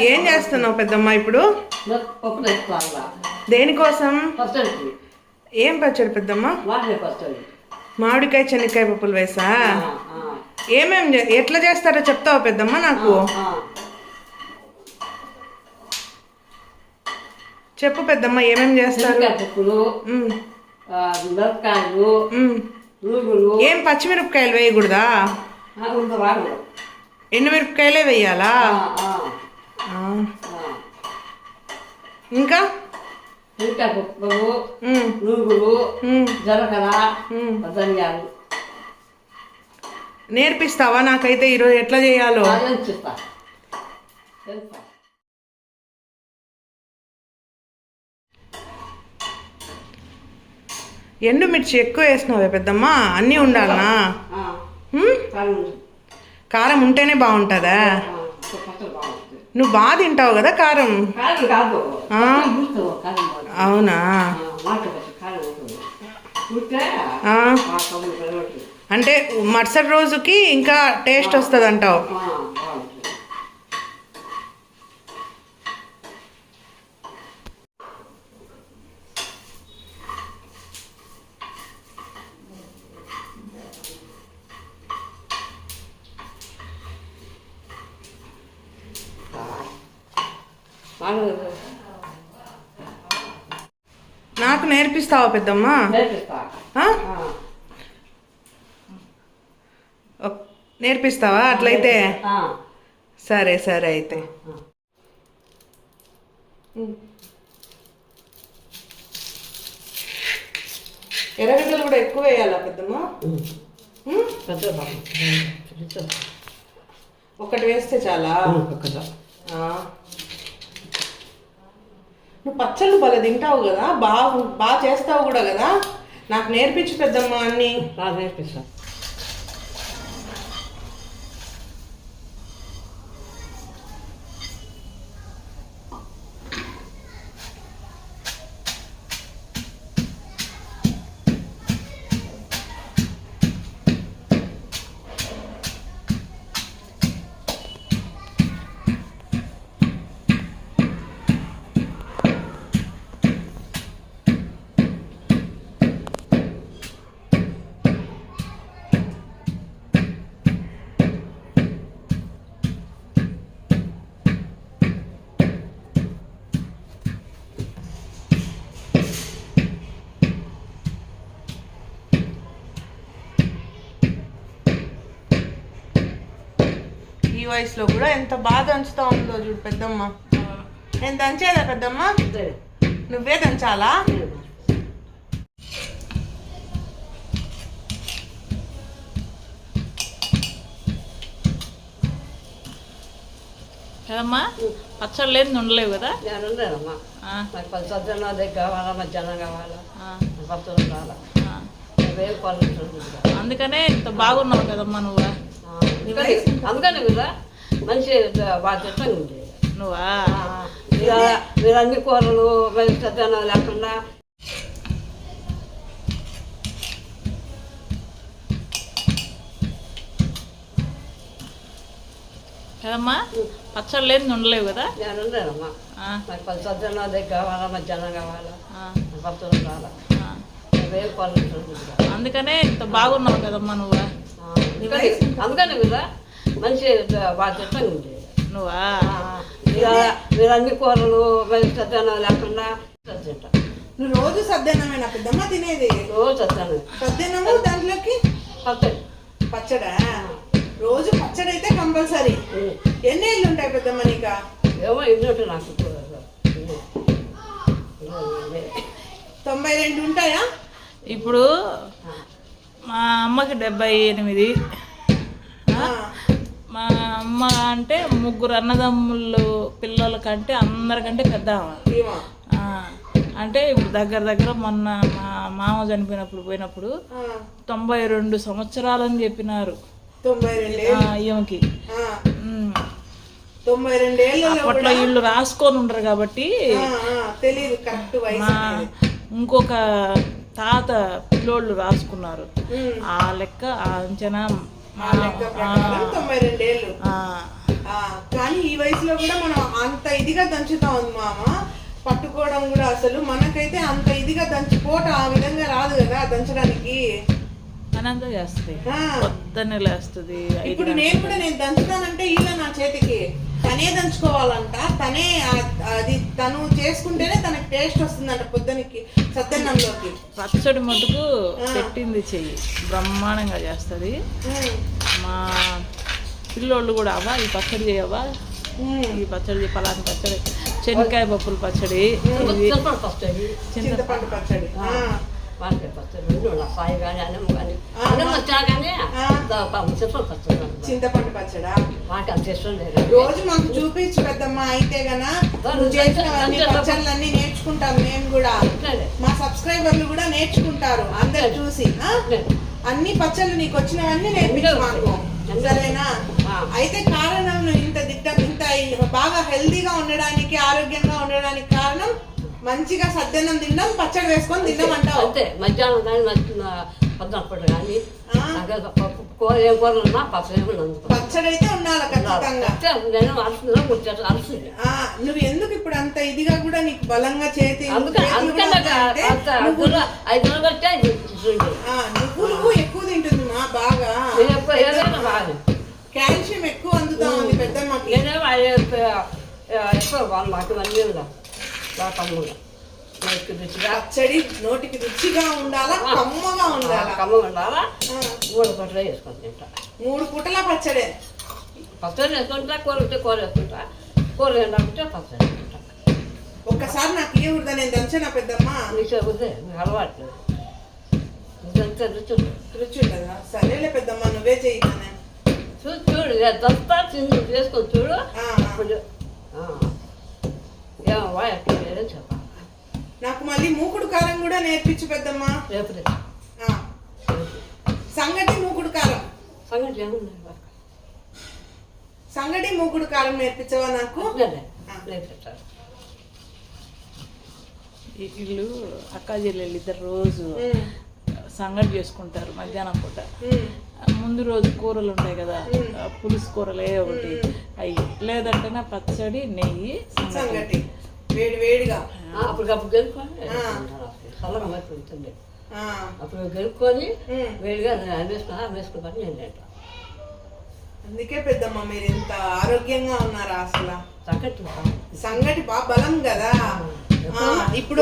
ఏం చేస్తున్నావు పెద్దమ్మ ఇప్పుడు? పప్పు తెచ్చుకోవాలా. దేనికోసం? పచ్చడికి. ఏం పచ్చడి పెద్దమ్మ? పచ్చడి. మామిడికాయ శనక్కాయ పప్పులు వేసా? ఎట్లా చేస్తారో చెప్తావా పెద్దమ్మ నాకు? చెప్పు పెద్దమ్మ, ఏమేం చేస్తారు? పప్పులు, మిరపకాయలు, నువ్వులు. ఏం పచ్చిమిరపకాయలు వేయకూడదా? ఎండుమిరపకాయలే వేయాలా? ఇంకా పప్పులు, నువ్వులు, జీలకర్ర, ధనియాలు. నేర్పిస్తావా నాకైతే ఈరోజు ఎట్లా చేయాలో? ఎండుమిర్చి ఎక్కువ వేసినావే పెద్దమ్మ, అన్నీ ఉండాలనా? కారం ఉంటేనే బాగుంటుందా? నువ్వు బాగా తింటావు కదా కారం. అవునా? అంటే మరుసటి రోజుకి ఇంకా టేస్ట్ వస్తుంది అంటావు. నాకు నేర్పిస్తావా పెద్దమ్మ? నేర్పిస్తావా అట్లయితే? సరే సరే అయితే. ఎర్రగడ్డలు కూడా ఎక్కువ వేయాలా పెద్దమ్మ? ఒకటి వేస్తే చాలా? నువ్వు పచ్చళ్ళు భలే తింటావు కదా, బాగా చేస్తావు కూడా కదా. నాకు నేర్పించు పెద్దమ్మ అన్ని. నేర్పిస్తా. ఈ వయసులో కూడా ఎంత బాగా దంచుతా ఉందో చూడు పెద్దమ్మ. నేను దంచేదా పెద్దమ్మ? నువ్వే దంచాలా? కదమ్మా, పచ్చడి లేదు ఉండలేవు కదా? ఉండలేదమ్మా. సజ్జనం కావాలా, మధ్యాహ్నం కావాలా, పచ్చడి కావాలా. అందుకనే ఇంత బాగున్నావు కదమ్మా నువ్వు. అందుకని కదా మంచి బాధ్యతగా ఉంది. నువ్వా మీరు అన్ని కూరలు సజ్జనం లేకుండా. కదమ్మా, పచ్చడి లేదు ఉండలేవు కదా? ఉండలేదమ్మా. సజ్జనం కావాలా, మధ్యాహ్నం కావాలా, పచ్చడి కావాలా. అందుకనే ఇంత బాగున్నావు కదమ్మా నువ్వు. అందుకని కదా మంచి బాధ్యతగా ఉంది. నువ్వా మీరు అన్ని కూరలు సజ్జనం లేకుండా తింటా. నువ్వు రోజు సద్దన్నమేనా పెద్దమ్మ తినేది? రోజు సజ్జనం. సద్దన్నము దాంట్లోకి పచ్చడి. పచ్చడా? రోజు పచ్చడి అయితే కంపల్సరీ. ఎన్ని ఏళ్ళు ఉంటాయి పెద్దమ్మ నీకు? ఏమో ఇన్నట్టు నాకు 92 ఉంటాయా? ఇప్పుడు మా అమ్మకి 78. మా అమ్మ అంటే ముగ్గురు అన్నదమ్ముళ్ళు పిల్లల కంటే అందరికంటే పెద్ద అంటే ఇప్పుడు దగ్గర మొన్న మా మామ చనిపోయినప్పుడు పోయినప్పుడు 92 సంవత్సరాలని చెప్పినారు ఈమెకి. 92 ఏళ్ళు అప్పట్లో వీళ్ళు రాసుకొని ఉండరు కాబట్టి తెలియదు కరెక్ట్ వయసు. ఇంకొక తాత పిల్లోళ్ళు రాసుకున్నారు. ఆ లెక్క ఆ అంచనా ఆ లెక్క ప్రకారం 92 ఏళ్ళు. కానీ ఈ వయసులో కూడా మనం అంత ఇదిగా దంచుతా ఉంది మామ. పట్టుకోవడం కూడా అసలు మనకైతే అంత ఇదిగా దంచిపోట ఆ విధంగా రాదు కదా దంచడానికి. అనంతా చేస్తుంది, పొద్దున్నే లేస్తుంది. ఇప్పుడు నేను దంచుతానంటే ఇలా నా చేతికి తనే దంచుకోవాలంట. తనే అది తను చేసుకుంటేనే తనకి టేస్ట్ వస్తుందంట పొద్దునకి సద్దన్నంలోకి. పచ్చడి మటుకు పెట్టింది చెయ్యి బ్రహ్మాండంగా చేస్తుంది. మా పిల్లోళ్ళు కూడా అవ్వ ఈ పచ్చడి చేయవా, ఈ పచ్చడి పలాని పచ్చడి, శనక్కాయ పప్పుల పచ్చడి, చింతపండు పచ్చడి, వంకాయ పచ్చడి, సాయి కానీ అన్నం కానీ అన్నం వచ్చా కానీ చింతపండు పచ్చడా మాకు అంత ఇష్టం లేదు. రోజు మాకు చూపించు పెద్దమ్మ. అయితే గనా పచ్చళ్ళన్నీ నేర్చుకుంటాం మేము కూడా. మా సబ్స్క్రైబర్లు కూడా నేర్చుకుంటారు అందరు చూసి. అన్ని పచ్చళ్ళు నీకు వచ్చినవన్నీ నేర్పించు మాకు, సరేనా? అయితే కారణం ఇంత బాగా హెల్దీగా ఉండడానికి, ఆరోగ్యంగా ఉండడానికి కారణం మంచిగా సద్దన్నం తిన్నాం, పచ్చడి వేసుకొని తిన్నాం అంటావు. అంతే. మధ్యాహ్నం కానీ పొద్దునప్పుడు కానీ కూర ఏం కూరలు ఉన్నా పచ్చడి అయితే ఉండాలి ఖచ్చితంగా. నేను అలసింది. నువ్వు ఎందుకు ఇప్పుడు అంత ఇదిగా కూడా నీకు బలంగా చేతి నువ్వు ఎక్కువ తింటుంది మా బాగా, కాల్షియం ఎక్కువ అందుతా ఉంది పెద్దమ్మకి. ఎక్కువ మాకు అన్నీ పచ్చడి నోటికి రుచిగా ఉండాలా, కమ్మగా ఉండాలా. 3 పూటలు వేసుకొని తింటా. 3 పూటల పచ్చడే. పచ్చడి వేసుకుంటా, కూర ఉంటే కూర వేసుకుంటా, కూర ఏంటంటే పచ్చడి వేసుకుంటా. ఒక్కసారి నాకు ఇవ్వకూడదా? నేను దంచనా పెద్దమ్మ? నీకు అలవాట్లేదు, రుచి ఉండదా? సరేలే పెద్దమ్మ, నువ్వే చెయ్యి. చూడు దంతా చేసుకొని చూడు. చెప్పాలి. నాకు మళ్ళీ మూకుడు కారం కూడా నేర్పించు పెద్దమ్మ. సంగటి మూకుడు కారం, సంగటి మూకుడు కారం నేర్పించవా నాకు? వీళ్ళు అక్క చెల్లెళ్ళు ఇద్దరు రోజు సంగటి చేసుకుంటారు మధ్యాహ్నం పూట. ముందు రోజు కూరలు ఉంటాయి కదా, పులుసు కూరలే ఒకటి అవి, లేదంటే పచ్చడి, నెయ్యి, సంగటి వేడి వేడిగా అప్పటికప్పుడు గెలుపుకొని చల్లగా మర్చిపోతుంది. అప్పుడు గెలుపుకొని వేడిగా వేసుకుని నేను తింటా. అందుకే పెద్దమ్మ మీరు ఇంత ఆరోగ్యంగా ఉన్నారా అసలు. సంగటి బాగా బలం కదా. ఇప్పుడు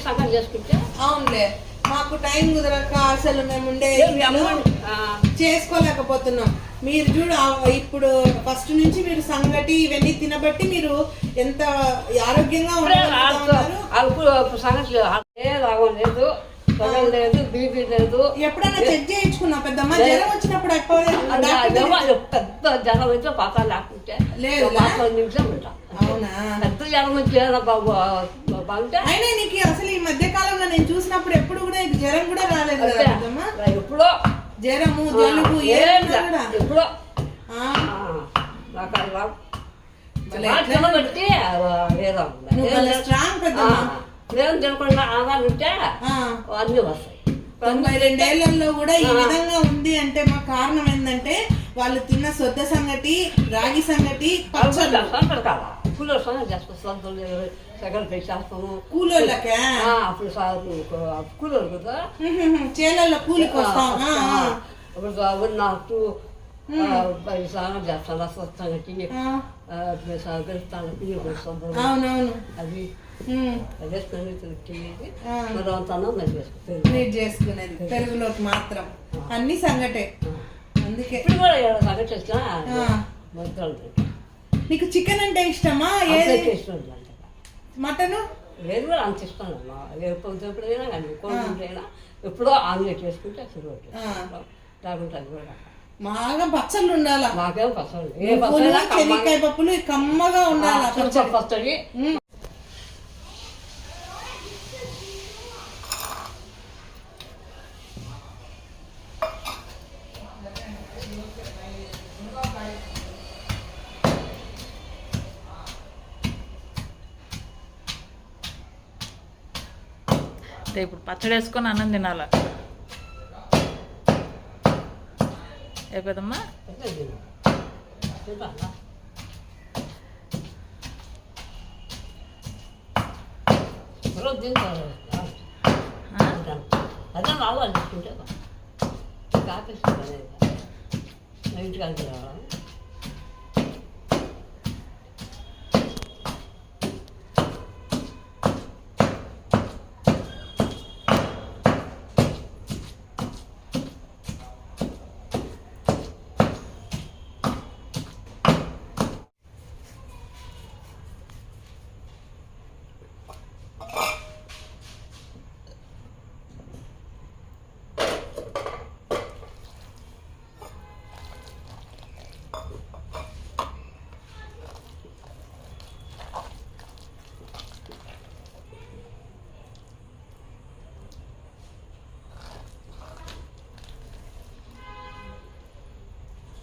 సంగటి చేసుకుంటే అవునులే, మాకు టైం కుదరక అసలు మేము ఉండే చేసుకోలేకపోతున్నాం. మీరు చూడు ఇప్పుడు ఫస్ట్ నుంచి మీరు సంగటి ఇవన్నీ తినబట్టి మీరు ఎంత ఆరోగ్యంగా ఉన్నారు. సంగటి లేదు, లేదు, బీపీ లేదు. ఎప్పుడైనా చెక్ చేయించుకున్నా పెద్దమ్మ? జ్వరం వచ్చినప్పుడు పెద్ద జ్వరం వచ్చి పాతాలు లేకుంటే లేదు, 10 నిమిషాలు ఉంటా. అవునా? పెద్ద జ్వరం వచ్చి బాగుంటే అయినా నీకు అసలు ఈ మధ్య కాలంలో నేను చూసినప్పుడు ఎప్పుడు కూడా జ్వరం కూడా రాలేదు కదా పెద్దమ్మ? ఎప్పుడో జ్వరము, జలుబు ఎప్పుడో స్ట్రాంగ్ పెద్దమ్మ. నేను తినకుండా ఆదాలు ఉంటే అన్నీ వస్తాయి. 92 ఏళ్లలో కూడా ఈ విధంగా ఉంది అంటే మా కారణం ఏంటంటే వాళ్ళు తిన్న సొద్ద సంగటి, రాగి సంగటి, సంగటి కాదా కూలర్ సంగటి చేస్తాము, సెకండ్ చేస్తాము. కూలోళ్ళకే అప్పుడు కూలర్ కదా, చేలల్లో కూలికి వస్తాం. అప్పుడు నాకు సంగటి చేస్తాను, సంగటి గెలుస్తాను. అవునవును, అది నీట్ చేసుకునేది పెరుగులోకి మాత్రం అన్ని సంగటే. అందుకే ఇప్పుడు కూడా సంగటి చేస్తా. నీకు చికెన్ అంటే ఇష్టమా? ఏది మటను? లేదు కూడా అంత ఇష్టం అమ్మా. ఎప్పుడైనా కానీ కోడినా ఎప్పుడో ఆమ్లెట్ వేసుకుంటే అసలు లేకుంటే అది కూడా బాగా పచ్చళ్ళు ఉండాలా. మాకేం పచ్చళ్ళు, శనక్కాయ పప్పులు కమ్మగా ఉండాలా పచ్చడి. ఇంకా ఇప్పుడు పచ్చడి వేసుకొని అన్నం తినాల అయిపోదమ్మా. అదే రావాలి తీసుకుంటే కాపేసుకుంటాను ఇంటికి అంతే రావాలి.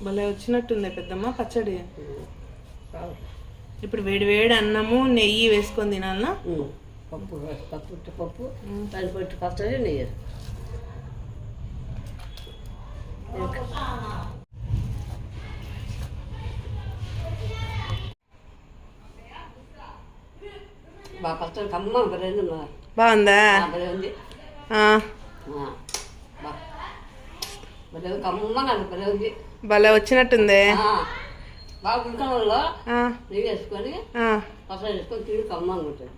భలే వచ్చినట్టుంది పెద్దమ్మ పచ్చడి. ఇప్పుడు వేడి వేడి అన్నము నెయ్యి వేసుకొని తినాలనా? పప్పు పప్పు దాన్ని పెట్టి పచ్చడి నెయ్యి. బాగా పచ్చడి కమ్మ బరేంది బాగుందా? బరే ఉంది. బరే కమ్మగా బరే ఉంది. భలే వచ్చినట్టుంది. బాగా ఉడకడంలో నెయ్యి వేసుకొని పచ్చడి వేసుకొని తిని కమ్మగా ఉంటుంది.